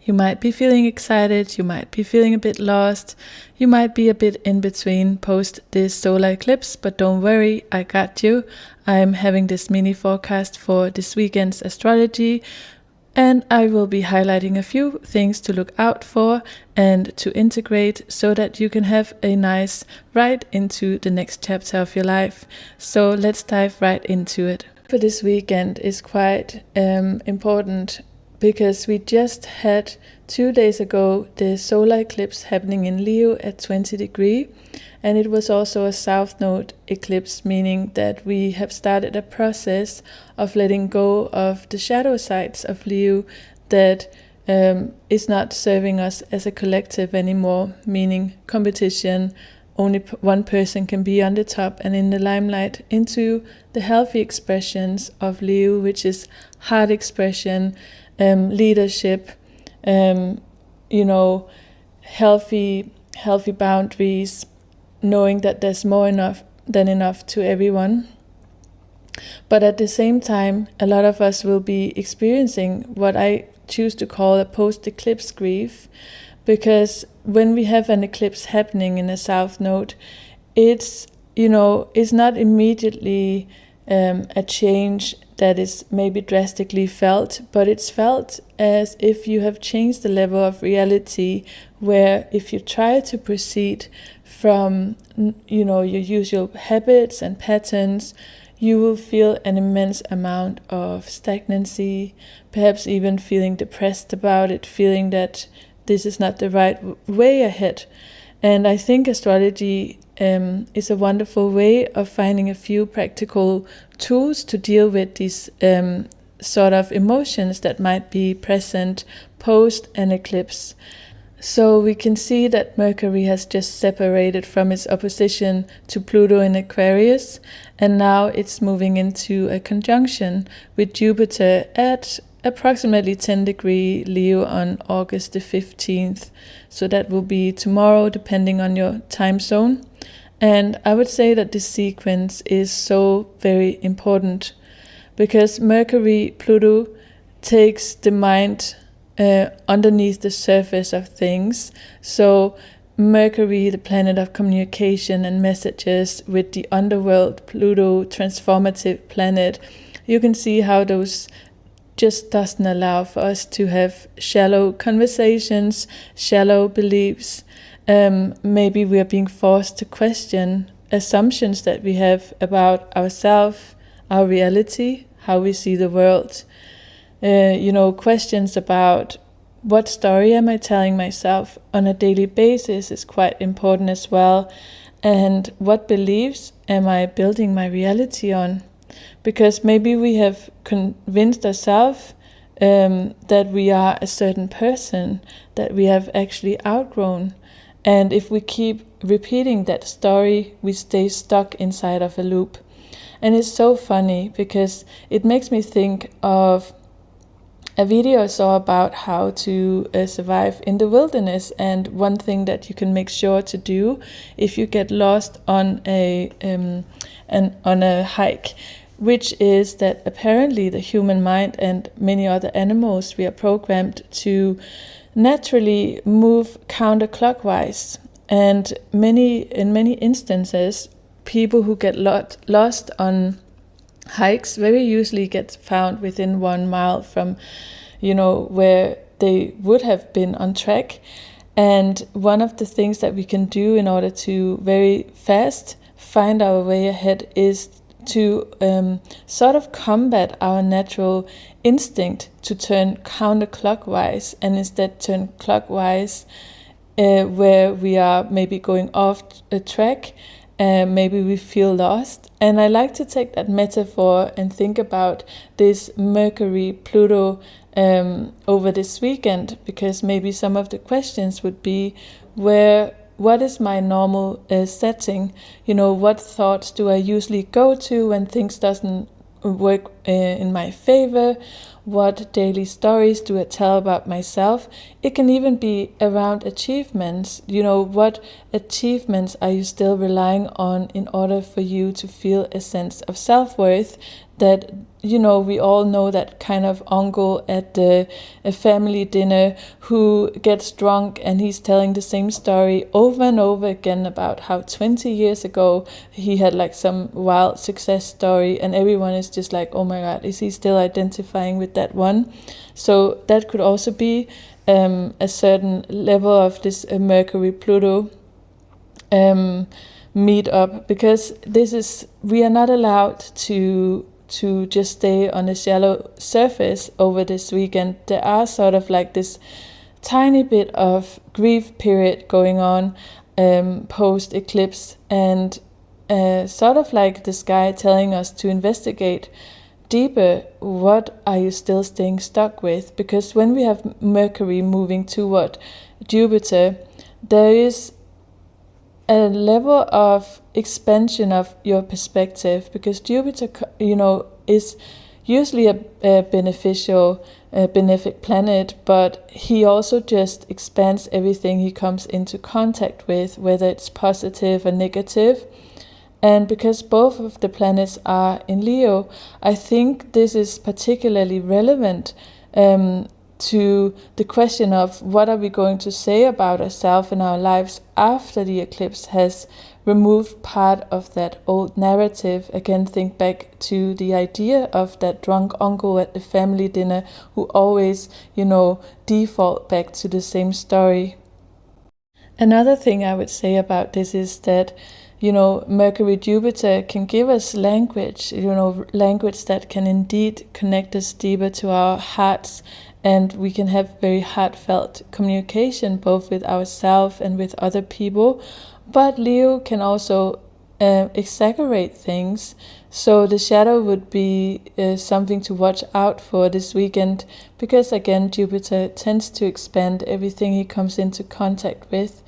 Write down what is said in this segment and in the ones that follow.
You might be feeling excited, you might be feeling a bit lost, you might be a bit in between post this solar eclipse, but don't worry, I got you. I'm having this mini forecast for this weekend's astrology, and I will be highlighting a few things to look out for and to integrate so that you can have a nice ride into the next chapter of your life. So let's dive right into it. For this weekend is quite important because we just had 2 days ago the solar eclipse happening in Leo at 20 degrees, and it was also a south node eclipse, meaning that we have started a process of letting go of the shadow sides of Leo that is not serving us as a collective anymore, meaning competition, only one person can be on the top and in the limelight, into the healthy expressions of Leo, which is heart expression, leadership, healthy boundaries, knowing that there's more than enough to everyone. But at the same time, a lot of us will be experiencing what I choose to call a post-eclipse grief, because when we have an eclipse happening in a south node, it's not immediately a change that is maybe drastically felt, but it's felt as if you have changed the level of reality, where if you try to proceed from your usual habits and patterns, you will feel an immense amount of stagnancy, perhaps even feeling depressed about it, feeling that this is not the right way ahead. And I think astrology is a wonderful way of finding a few practical tools to deal with these sort of emotions that might be present post an eclipse. So we can see that Mercury has just separated from its opposition to Pluto in Aquarius, and now it's moving into a conjunction with Jupiter at approximately 10 degree Leo on August the 15th. So that will be tomorrow, depending on your time zone. And I would say that this sequence is so very important because Mercury, Pluto takes the mind underneath the surface of things. So Mercury, the planet of communication and messages, with the underworld, Pluto, transformative planet, you can see how those just doesn't allow for us to have shallow conversations, shallow beliefs. Maybe we are being forced to question assumptions that we have about ourselves, our reality, how we see the world. Questions about what story am I telling myself on a daily basis is quite important as well. And what beliefs am I building my reality on? Because maybe we have convinced ourselves that we are a certain person that we have actually outgrown. And if we keep repeating that story, we stay stuck inside of a loop. And it's so funny because it makes me think of a video I saw about how to survive in the wilderness, and one thing that you can make sure to do if you get lost on a hike, which is that apparently the human mind and many other animals, we are programmed to naturally move counterclockwise. And in many instances, people who get lost on hikes very usually get found within 1 mile from where they would have been on track. And one of the things that we can do in order to very fast find our way ahead is to sort of combat our natural instinct to turn counterclockwise and instead turn clockwise, where we are maybe going off a track. Maybe we feel lost. And I like to take that metaphor and think about this Mercury-Pluto over this weekend, because maybe some of the questions would be, what is my normal setting? What thoughts do I usually go to when things doesn't work in my favor? What daily stories do I tell about myself? It can even be around achievements. What achievements are you still relying on in order for you to feel a sense of self-worth that we all know that kind of uncle at a family dinner who gets drunk and he's telling the same story over and over again about how 20 years ago he had like some wild success story, and everyone is just like, oh my god, is he still identifying with that one? So that could also be a certain level of this Mercury-Pluto meet up, because we are not allowed to just stay on a shallow surface over this weekend. There are sort of like this tiny bit of grief period going on post eclipse, and sort of like the sky telling us to investigate deeper, what are you still staying stuck with? Because when we have Mercury moving toward Jupiter, there is a level of expansion of your perspective, because Jupiter, is usually a benefic planet, but he also just expands everything he comes into contact with, whether it's positive or negative. And because both of the planets are in Leo, I think this is particularly relevant to the question of what are we going to say about ourselves and our lives after the eclipse has removed part of that old narrative. Again, think back to the idea of that drunk uncle at the family dinner who always, default back to the same story. Another thing I would say about this is that Mercury Jupiter can give us language, language that can indeed connect us deeper to our hearts, and we can have very heartfelt communication both with ourselves and with other people. But Leo can also exaggerate things, so the shadow would be something to watch out for this weekend, because again, Jupiter tends to expand everything he comes into contact with.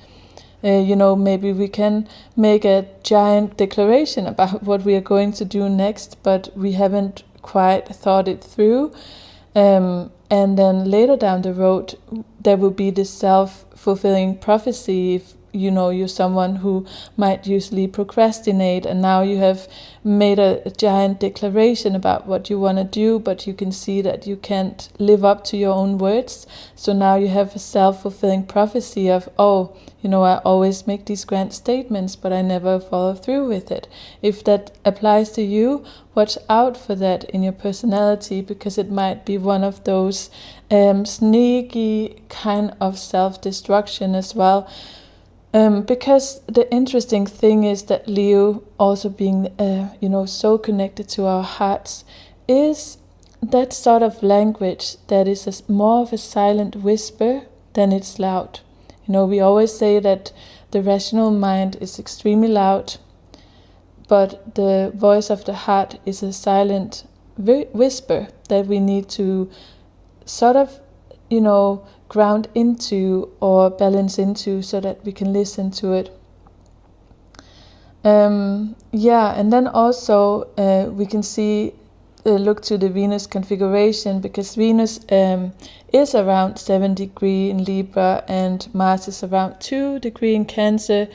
Maybe we can make a giant declaration about what we are going to do next, but we haven't quite thought it through. And then later down the road, there will be this self-fulfilling prophecy. If you're someone who might usually procrastinate, and now you have made a giant declaration about what you want to do, but you can see that you can't live up to your own words. So now you have a self-fulfilling prophecy of, I always make these grand statements, but I never follow through with it. If that applies to you, watch out for that in your personality, because it might be one of those sneaky kind of self-destruction as well. Because the interesting thing is that Leo, also being so connected to our hearts, is that sort of language that is more of a silent whisper than it's loud. We always say that the rational mind is extremely loud, but the voice of the heart is a silent whisper that we need to sort of, ground into or balance into so that we can listen to it. And then also we can see, look to the Venus configuration, because Venus is around 7 degrees in Libra and Mars is around 2 degrees in Cancer.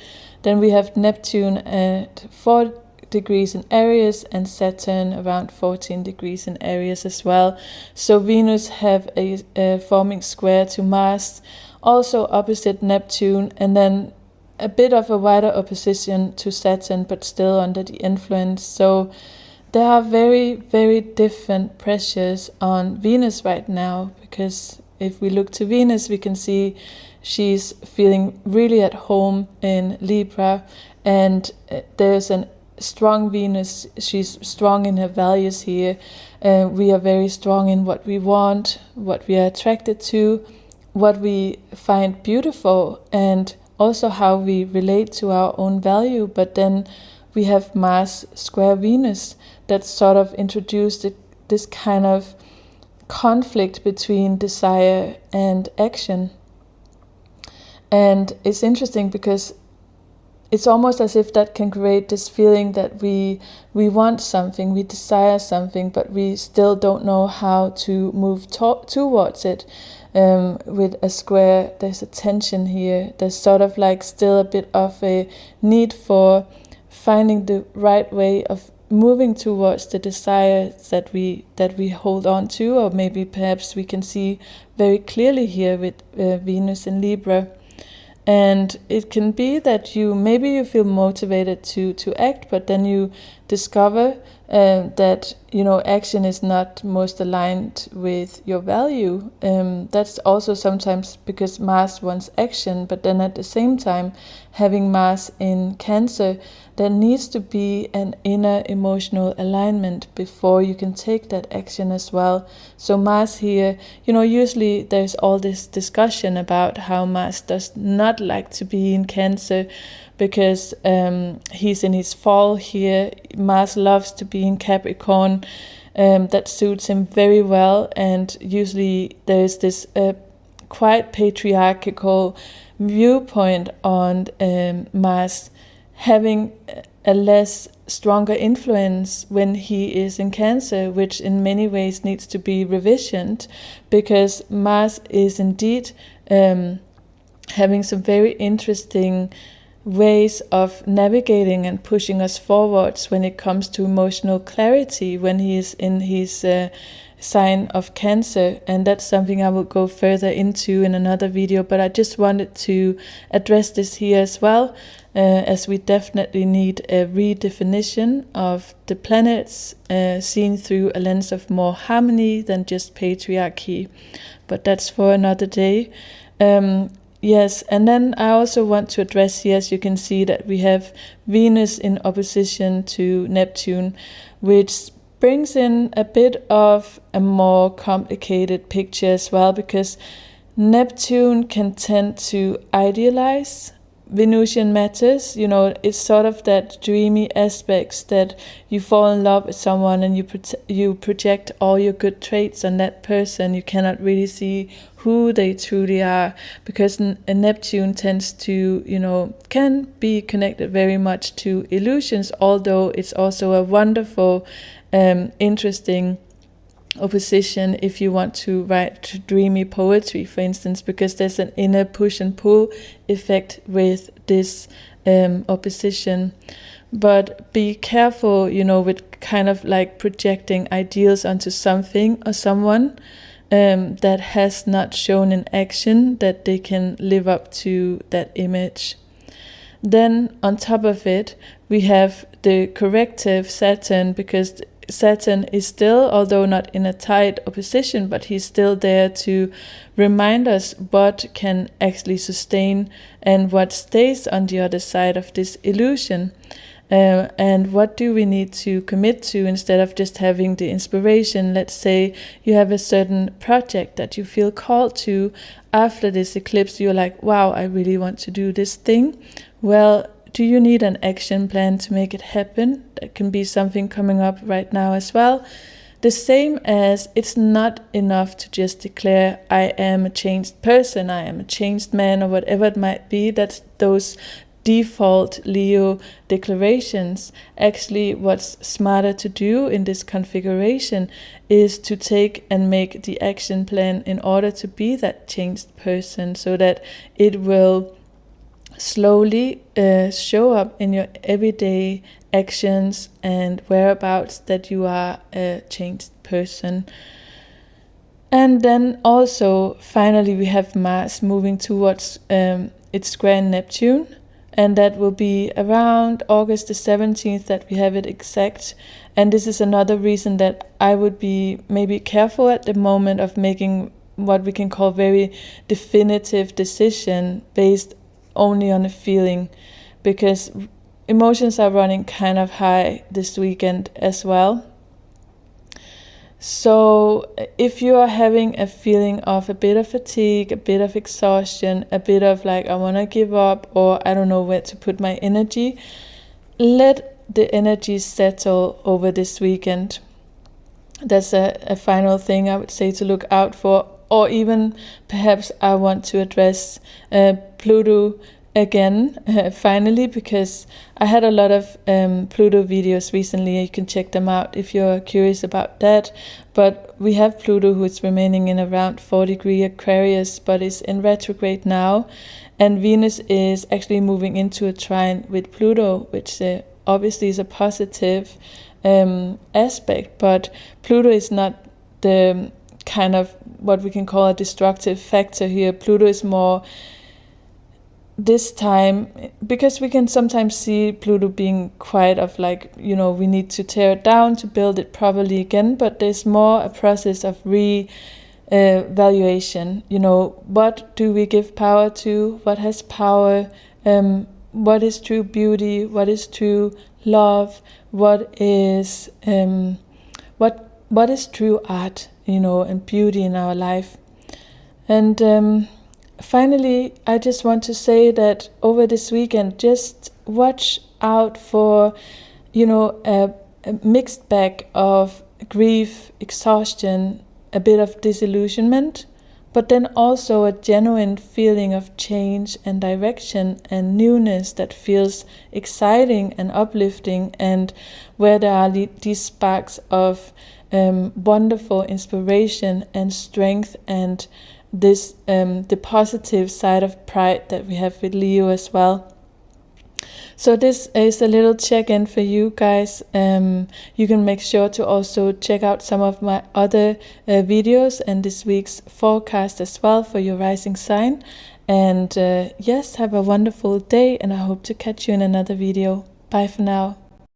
Then we have Neptune at 4 degrees in Aries and Saturn around 14 degrees in Aries as well. So Venus have a forming square to Mars, also opposite Neptune, and then a bit of a wider opposition to Saturn, but still under the influence. So there are very, very different pressures on Venus right now, because if we look to Venus, we can see she's feeling really at home in Libra, and there's an strong Venus. She's strong in her values here. We are very strong in what we want, what we are attracted to, what we find beautiful, and also how we relate to our own value. But then we have Mars square Venus that sort of introduced this kind of conflict between desire and action. And it's interesting because it's almost as if that can create this feeling that we want something, we desire something, but we still don't know how to move towards it. With a square, there's a tension here. There's sort of like still a bit of a need for finding the right way of moving towards the desires that we hold on to, or maybe perhaps we can see very clearly here with Venus in Libra. And it can be that maybe you feel motivated to act, but then you discover that action is not most aligned with your value. That's also sometimes because Mars wants action, but then at the same time, having Mars in Cancer, there needs to be an inner emotional alignment before you can take that action as well. So Mars here, usually there's all this discussion about how Mars does not like to be in Cancer because he's in his fall here. Mars loves to be in Capricorn. That suits him very well, and usually there's this quite patriarchal viewpoint on Mars having a less stronger influence when he is in Cancer, which in many ways needs to be revisioned, because Mars is indeed having some very interesting ways of navigating and pushing us forwards when it comes to emotional clarity when he is in his sign of Cancer. And that's something I will go further into in another video, but I just wanted to address this here as well, as we definitely need a redefinition of the planets seen through a lens of more harmony than just patriarchy. But that's for another day. Yes, and then I also want to address here, as you can see, that we have Venus in opposition to Neptune, which brings in a bit of a more complicated picture as well, because Neptune can tend to idealize Venusian matters. It's sort of that dreamy aspects that you fall in love with someone and you project all your good traits on that person. You cannot really see who they truly are, because Neptune tends to, can be connected very much to illusions, although it's also a wonderful, interesting opposition if you want to write dreamy poetry, for instance, because there's an inner push and pull effect with this opposition. But be careful, with kind of like projecting ideals onto something or someone that has not shown in action that they can live up to that image. Then on top of it, we have the corrective Saturn, because Saturn is still, although not in a tight opposition, but he's still there to remind us what can actually sustain and what stays on the other side of this illusion. And what do we need to commit to instead of just having the inspiration? Let's say you have a certain project that you feel called to. After this eclipse, you're like, wow, I really want to do this thing. Well, do you need an action plan to make it happen? That can be something coming up right now as well. The same as it's not enough to just declare, I am a changed person, I am a changed man, or whatever it might be. That's those default Leo declarations. Actually, what's smarter to do in this configuration is to take and make the action plan in order to be that changed person, so that it will slowly show up in your everyday actions and whereabouts that you are a changed person. And then also, finally, we have Mars moving towards its square in Neptune, and that will be around August the 17th that we have it exact. And this is another reason that I would be maybe careful at the moment of making what we can call very definitive decision based only on a feeling, because emotions are running kind of high this weekend as well. So if you are having a feeling of a bit of fatigue, a bit of exhaustion, a bit of like, I want to give up, or I don't know where to put my energy, let the energy settle over this weekend. That's a final thing I would say to look out for. Or even perhaps I want to address Pluto again, finally, because I had a lot of Pluto videos recently. You can check them out if you're curious about that. But we have Pluto, who is remaining in around 4-degree Aquarius, but is in retrograde now. And Venus is actually moving into a trine with Pluto, which obviously is a positive aspect, but Pluto is not the kind of what we can call a destructive factor here. Pluto is more this time, because we can sometimes see Pluto being quite of like, you know, we need to tear it down to build it properly again, but there's more a process of valuation. You know, what do we give power to? What has power? What is true beauty? What is true love? What is what is true art? You know, and beauty in our life. And finally, I just want to say that over this weekend, just watch out for, you know, a mixed bag of grief, exhaustion, a bit of disillusionment, but then also a genuine feeling of change and direction and newness that feels exciting and uplifting, and where there are these sparks of wonderful inspiration and strength, and this the positive side of pride that we have with Leo as well. So this is a little check-in for you guys. You can make sure to also check out some of my other videos and this week's forecast as well for your rising sign. And yes, have a wonderful day, and I hope to catch you in another video. Bye for now.